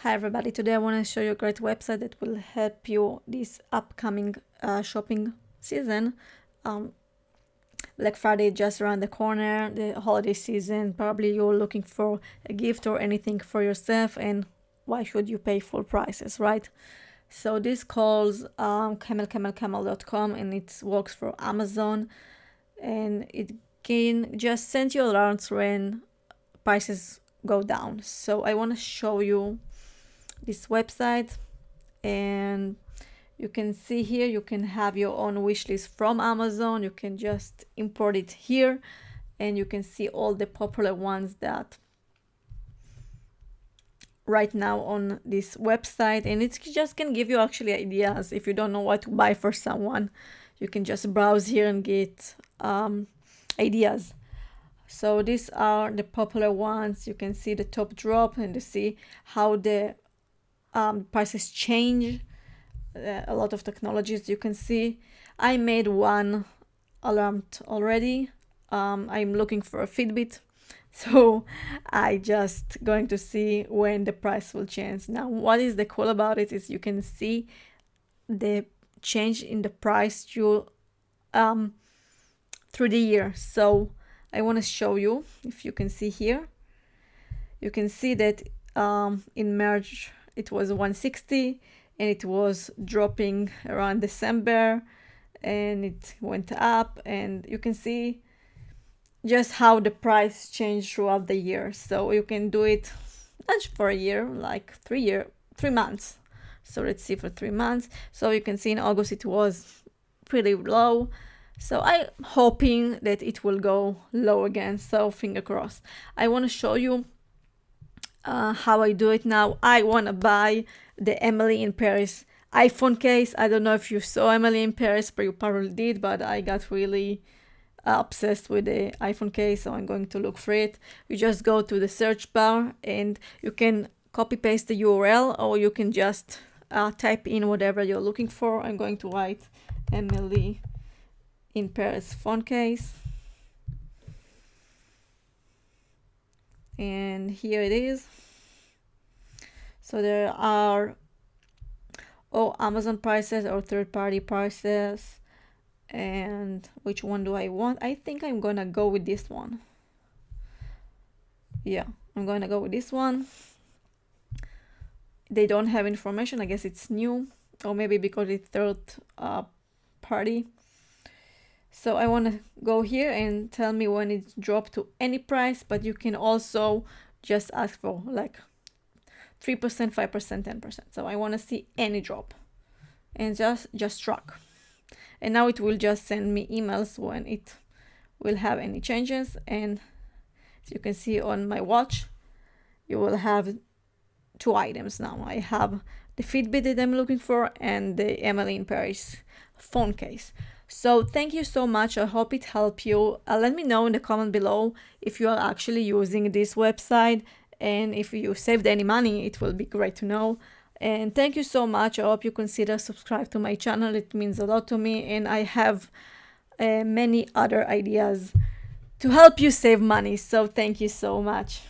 Hi everybody, today I want to show you a great website that will help you this upcoming shopping season. Black Friday just around the corner, the holiday season, probably you're looking for a gift or anything for yourself, and why should you pay full prices, right? So this calls camel.com, and it works for Amazon, and it can just send you alerts when prices go down. So I want to show you this website, and you can see here you can have your own wish list from Amazon. You can just import it here, and you can see all the popular ones that right now on this website, and it just can give you actually ideas. If you don't know what to buy for someone, you can just browse here and get ideas. So these are the popular ones. You can see the top drop and to see how the prices change. A lot of technologies you can see. I made one alarm already. I'm looking for a Fitbit, so I just going to see when the price will change. Now, what is the cool about it is you can see the change in the price through the year. So I want to show you. If you can see here, you can see that in March it was 160, and it was dropping around December, and it went up, and you can see just how the price changed throughout the year. So you can do it not for a year, like 3 months. So let's see for 3 months. So you can see in August it was pretty low. So I'm hoping that it will go low again. So finger crossed. I want to show you how I do it now. I want to buy the Emily in Paris iPhone case. I don't know if you saw Emily in Paris, but you probably did, but I got really obsessed with the iPhone case, so I'm going to look for it. You just go to the search bar, and you can copy paste the URL, or you can just type in whatever you're looking for. I'm going to write Emily in Paris phone case, and here it is. So there are Amazon prices or third-party prices, and which one do I want? I think I'm gonna go with this one. Yeah, I'm gonna go with this one. They don't have information. I guess it's new, or maybe because it's third party. So I want to go here and tell me when it dropped to any price, but you can also just ask for like 3%, 5%, 10%. So I want to see any drop, and just track. And now it will just send me emails when it will have any changes. And as you can see on my watch, you will have 2 items now. I have the Fitbit that I'm looking for, and the Emily in Paris phone case. So thank you so much. I hope it helped you. Let me know in the comment below if you are actually using this website, and if you saved any money. It will be great to know. And thank you so much. I hope you consider subscribe to my channel. It means a lot to me, and I have many other ideas to help you save money. So thank you so much.